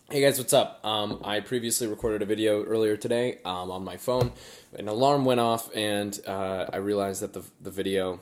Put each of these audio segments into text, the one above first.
Hey guys, what's up? I previously recorded a video earlier today on my phone. An alarm went off, and I realized that the video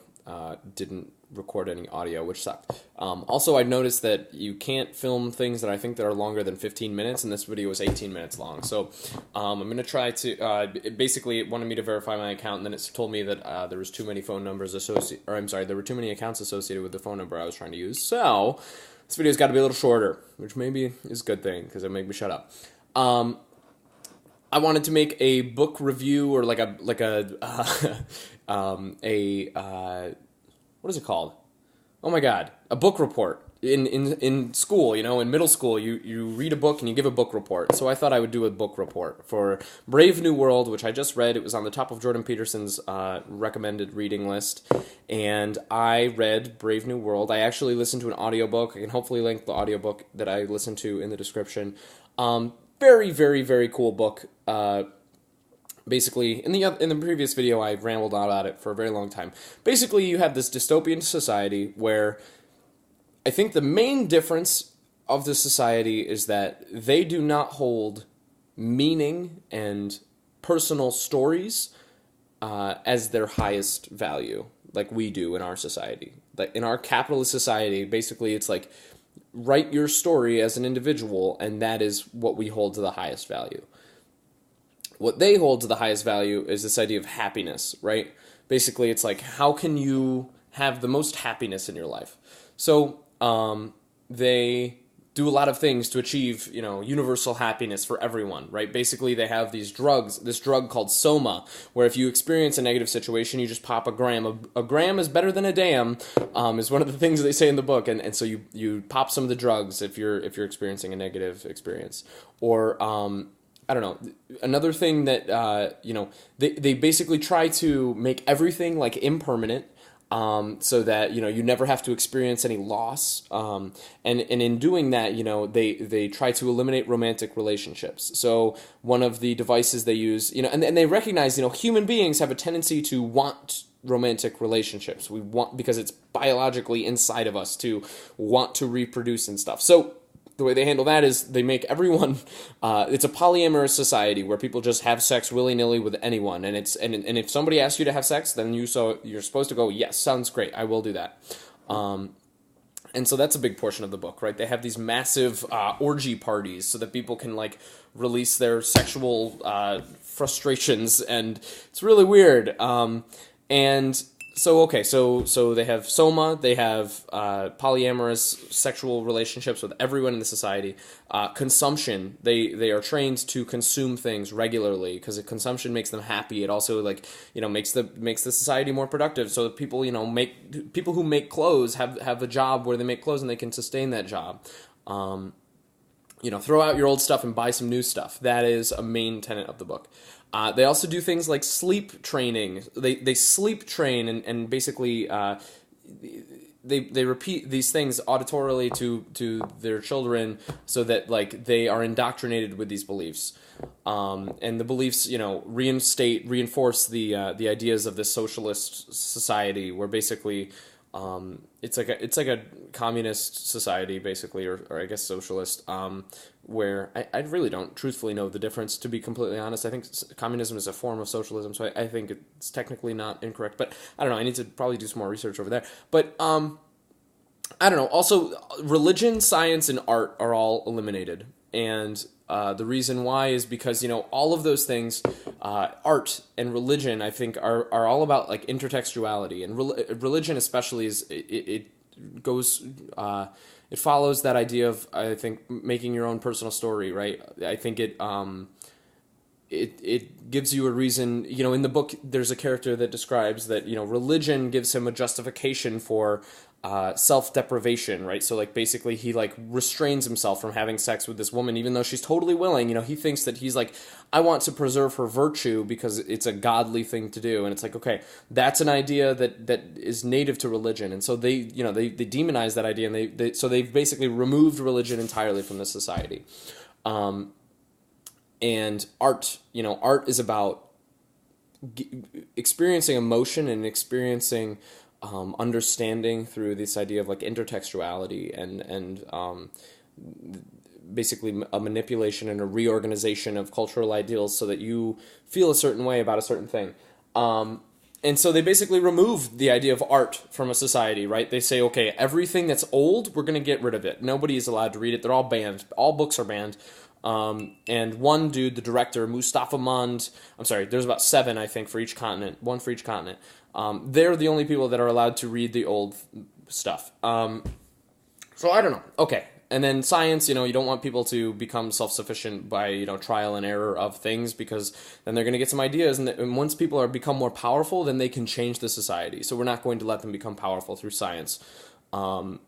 didn't record any audio, which sucked. Also, I noticed that you can't film things that I think that are longer than 15 minutes, and this video was 18 minutes long. So I'm going to try to. Basically, it wanted me to verify my account, and then it told me that there was too many phone numbers associated. Or I'm sorry, there were too many accounts associated with the phone number I was trying to use. So this video's got to be a little shorter, which maybe is a good thing because it'll make me shut up. I wanted to make a book review, or what is it called? Oh my god, a book report. In school, in middle school, you read a book and you give a book report. So I thought I would do a book report for Brave New World, which I just read. It was on the top of Jordan Peterson's recommended reading list, and I read Brave New World. I actually listened to an audiobook. I can hopefully link the audiobook that I listened to in the description. Very, very, very cool book. Basically, in the previous video, I rambled on about it for a very long time. Basically, you have this dystopian society where I think the main difference of the society is that they do not hold meaning and personal stories as their highest value, like we do in our society. Like in our capitalist society, basically, it's like write your story as an individual, and that is what we hold to the highest value. What they hold to the highest value is this idea of happiness, right? Basically, it's like, how can you have the most happiness in your life? So they do a lot of things to achieve, universal happiness for everyone, right? Basically, they have these drugs, this drug called Soma, where if you experience a negative situation, you just pop a gram. A gram is better than a dam, is one of the things they say in the book, and so you pop some of the drugs if you're experiencing a negative experience, or I don't know. Another thing that they basically try to make everything like impermanent, so that you never have to experience any loss. And in doing that, they try to eliminate romantic relationships. So one of the devices they use, and they recognize, human beings have a tendency to want romantic relationships. We want, because it's biologically inside of us to want to reproduce and stuff. So the way they handle that is they make everyone. It's a polyamorous society where people just have sex willy nilly with anyone, and if somebody asks you to have sex, then you're supposed to go, yes, sounds great, I will do that. And so that's a big portion of the book, right? They have these massive orgy parties so that people can like release their sexual frustrations, and it's really weird. And so okay, so they have Soma, they have polyamorous sexual relationships with everyone in the society. Consumption, they are trained to consume things regularly because consumption makes them happy. It also makes the society more productive. So that people people who make clothes have a job where they make clothes and they can sustain that job. Throw out your old stuff and buy some new stuff. That is a main tenet of the book. They also do things like sleep training. They sleep train, and basically they repeat these things auditorily to their children so that like they are indoctrinated with these beliefs. And the beliefs, reinforce the ideas of this socialist society where basically it's like a communist society, basically, or I guess socialist, where I really don't truthfully know the difference, to be completely honest. I think communism is a form of socialism, so I think it's technically not incorrect, but I don't know. I need to probably do some more research over there. But I don't know. Also, religion, science, and art are all eliminated, and the reason why is because all of those things, art and religion, I think are all about like intertextuality, and religion especially is it goes it follows that idea of, I think, making your own personal story, right? I think it gives you a reason. In the book, there's a character that describes that religion gives him a justification for self-deprivation, right? So like basically he like restrains himself from having sex with this woman even though she's totally willing. He thinks that he's like, I want to preserve her virtue because it's a godly thing to do. And it's like, okay, that's an idea that is native to religion. And so they demonize that idea, and so they've basically removed religion entirely from the society. And art, art is about experiencing emotion and experiencing understanding through this idea of like intertextuality, and basically a manipulation and a reorganization of cultural ideals so that you feel a certain way about a certain thing. And so they basically remove the idea of art from a society, right? They say, okay, everything that's old, we're going to get rid of it. Nobody is allowed to read it. They're all banned. All books are banned. And one dude, the director, Mustafa Mond, I'm sorry, there's about 7, I think, for each continent, 1 for each continent. They're the only people that are allowed to read the old stuff. So I don't know. Okay. And then science, you don't want people to become self-sufficient by, trial and error of things, because then they're going to get some ideas. And once people become more powerful, then they can change the society. So we're not going to let them become powerful through science. The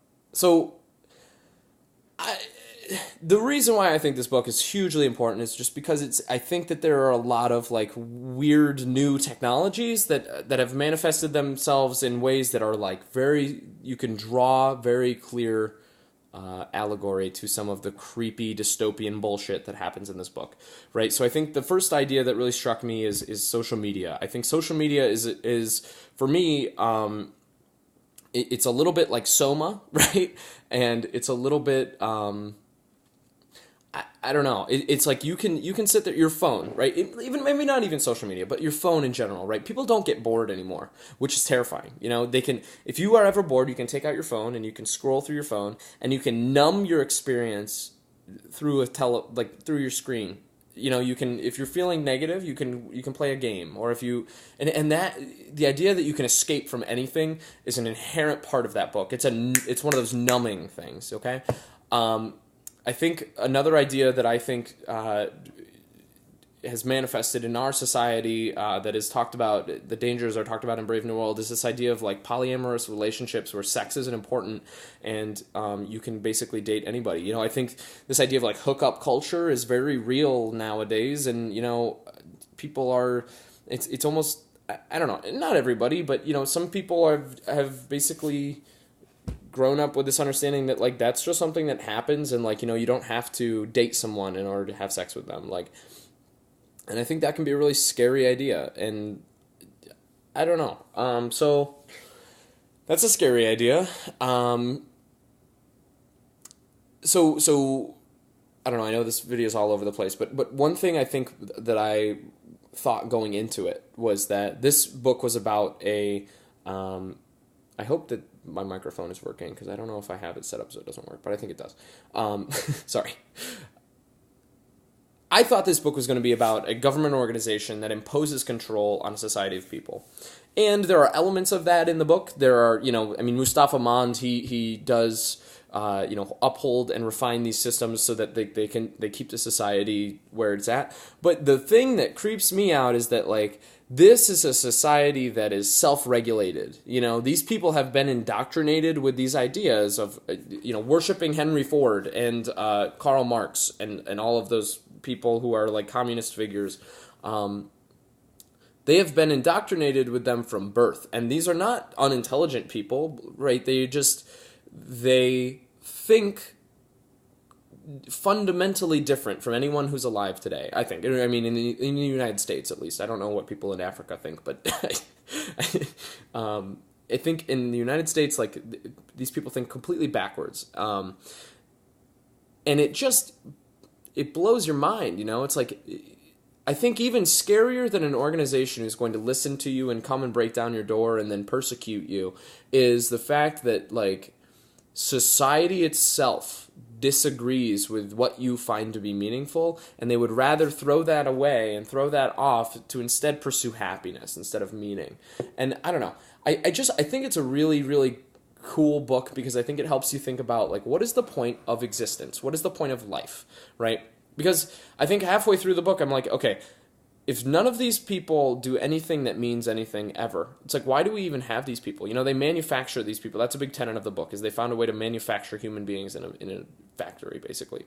reason why I think this book is hugely important is just because I think that there are a lot of like weird new technologies that have manifested themselves in ways that are like you can draw very clear allegory to some of the creepy dystopian bullshit that happens in this book, right? So I think the first idea that really struck me is social media. I think social media is for me, it's a little bit like Soma, right? And it's a little bit, I don't know. It's like you can sit there, your phone, right? Even maybe not even social media, but your phone in general, right? People don't get bored anymore, which is terrifying. They can, if you are ever bored, you can take out your phone and you can scroll through your phone and you can numb your experience through through your screen. You can, if you're feeling negative, you can play a game, or if you, and that, the idea that you can escape from anything is an inherent part of that book. It's one of those numbing things. Okay. I think another idea that I think has manifested in our society that is talked about, the dangers are talked about in Brave New World, is this idea of like polyamorous relationships where sex isn't important and you can basically date anybody. I think this idea of like hookup culture is very real nowadays, and people are, it's almost, I don't know, not everybody, but some people have basically grown up with this understanding that like that's just something that happens, and like you don't have to date someone in order to have sex with them, like, and I think that can be a really scary idea, and I don't know. So that's a scary idea. So I don't know. I know this video is all over the place, but one thing I think that I thought going into it was that this book was about I hope that my microphone is working, because I don't know if I have it set up so it doesn't work, but I think it does. Sorry. I thought this book was going to be about a government organization that imposes control on a society of people. And there are elements of that in the book. There are, Mustafa Mond, he does, uphold and refine these systems so that they keep the society where it's at. But the thing that creeps me out is that, like, this is a society that is self-regulated. These people have been indoctrinated with these ideas of, worshiping Henry Ford and Karl Marx and all of those people who are like communist figures. They have been indoctrinated with them from birth. And these are not unintelligent people, right? They think fundamentally different from anyone who's alive today, I think. I mean, in the United States, at least. I don't know what people in Africa think, but I think in the United States, like, these people think completely backwards. And it blows your mind, It's like, I think even scarier than an organization who's going to listen to you and come and break down your door and then persecute you is the fact that, like, society itself disagrees with what you find to be meaningful, and they would rather throw that away and throw that off to instead pursue happiness instead of meaning. And I don't know. I think it's a really, really cool book, because I think it helps you think about, like, what is the point of existence? What is the point of life, right? Because I think halfway through the book, I'm like, okay, if none of these people do anything that means anything ever, it's like, why do we even have these people? They manufacture these people. That's a big tenet of the book, is they found a way to manufacture human beings in a factory, basically.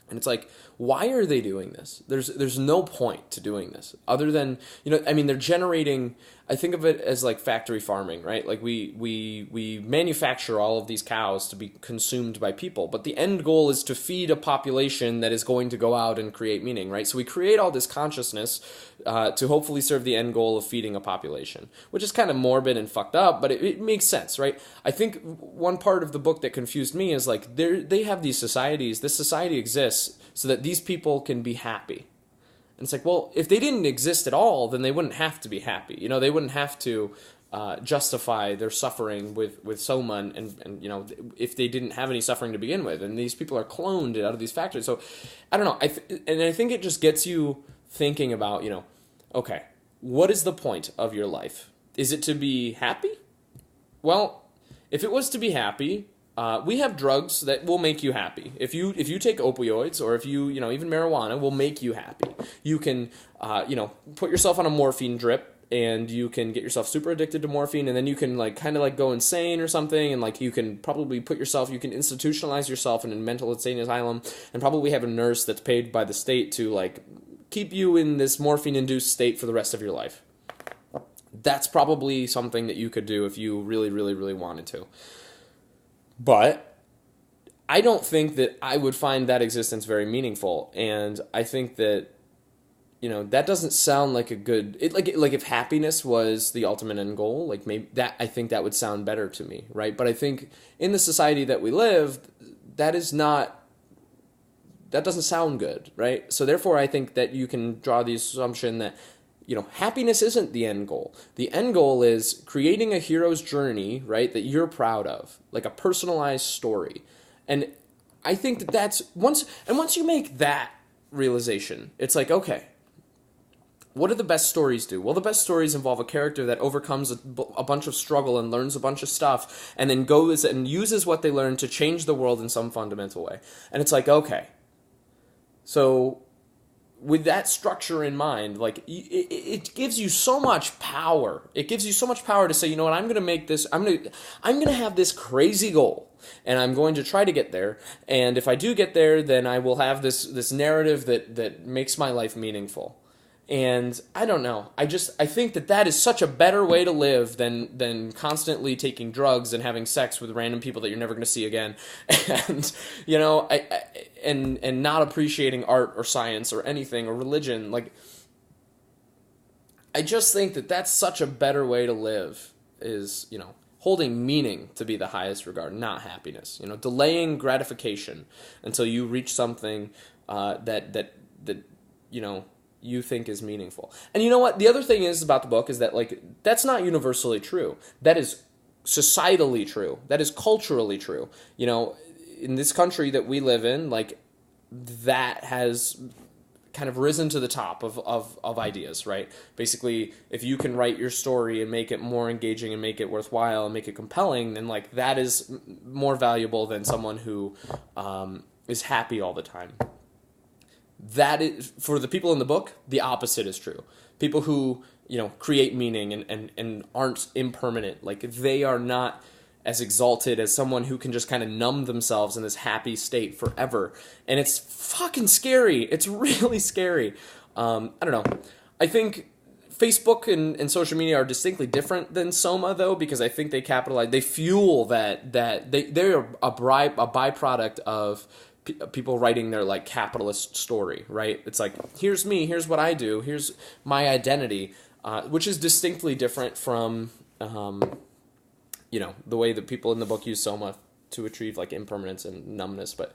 And it's like, why are they doing this? There's no point to doing this other than, I mean, they're generating. I think of it as like factory farming, right? Like we manufacture all of these cows to be consumed by people, but the end goal is to feed a population that is going to go out and create meaning, right? So we create all this consciousness to hopefully serve the end goal of feeding a population, which is kind of morbid and fucked up, but it makes sense, right? I think one part of the book that confused me is like they have these societies. This society exists so that these people can be happy. And it's like, well, if they didn't exist at all, then they wouldn't have to be happy. They wouldn't have to justify their suffering with soma, and if they didn't have any suffering to begin with. And these people are cloned out of these factories. So I don't know. And I think it just gets you thinking about, okay, what is the point of your life? Is it to be happy? Well, if it was to be happy, we have drugs that will make you happy. If you take opioids, or if even marijuana will make you happy. You can put yourself on a morphine drip, and you can get yourself super addicted to morphine, and then you can kind of go insane or something, and you can probably you can institutionalize yourself in a mental insane asylum, and probably have a nurse that's paid by the state to keep you in this morphine induced state for the rest of your life. That's probably something that you could do if you really, really, really wanted to. But I don't think that I would find that existence very meaningful, and I think that that doesn't sound like a good. If happiness was the ultimate end goal, maybe that, I think that would sound better to me, right? But I think in the society that we live, that doesn't sound good, right? So therefore, I think that you can draw the assumption that happiness isn't the end goal. The end goal is creating a hero's journey, right, that you're proud of, like a personalized story. And I think that that's once you make that realization, it's like, okay, what do the best stories do? Well, the best stories involve a character that overcomes a bunch of struggle and learns a bunch of stuff, and then goes and uses what they learned to change the world in some fundamental way. And it's like, okay, so with that structure in mind, it gives you so much power. It gives you so much power to say, what, I'm going to make this, I'm going to have this crazy goal, and I'm going to try to get there. And if I do get there, then I will have this narrative that makes my life meaningful. And I don't know. I think that is such a better way to live than constantly taking drugs and having sex with random people that you're never going to see again, and and not appreciating art or science or anything or religion. I just think that that's such a better way to live. Is holding meaning to be the highest regard, not happiness. Delaying gratification until you reach something that you think is meaningful. And you know what? The other thing is about the book is that that's not universally true. That is societally true. That is culturally true. In this country that we live in, that has kind of risen to the top of ideas, right? Basically, if you can write your story and make it more engaging and make it worthwhile and make it compelling, then that is more valuable than someone who is happy all the time. That is, for the people in the book, the opposite is true. People who, create meaning and aren't impermanent, they are not as exalted as someone who can just kind of numb themselves in this happy state forever. And it's fucking scary. It's really scary. I don't know. I think Facebook and social media are distinctly different than Soma, though, because I think they fuel that they're a byproduct of people writing their capitalist story, right? It's here's me, here's what I do, here's my identity, which is distinctly different from the way that people in the book use Soma to achieve impermanence and numbness. But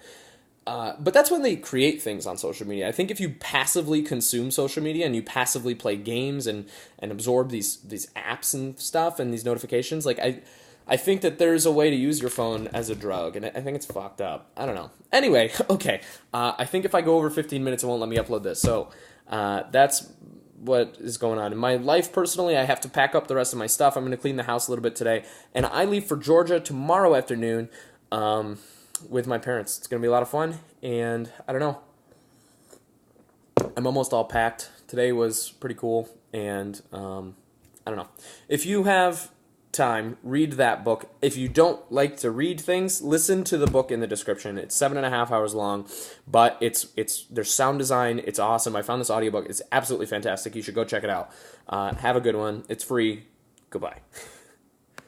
that's when they create things on social media. I think if you passively consume social media and you passively play games and absorb these apps and stuff and these notifications, I think that there's a way to use your phone as a drug, and I think it's fucked up. I don't know. Anyway, okay. I think if I go over 15 minutes, it won't let me upload this. So that's what is going on. In my life, personally, I have to pack up the rest of my stuff. I'm going to clean the house a little bit today. And I leave for Georgia tomorrow afternoon with my parents. It's going to be a lot of fun, and I don't know. I'm almost all packed. Today was pretty cool, and I don't know. If you have time, read that book. If you don't like to read things, listen to the book in the description. It's 7.5 hours long, but there's sound design. It's awesome. I found this audiobook. It's absolutely fantastic. You should go check it out. Have a good one. It's free. Goodbye.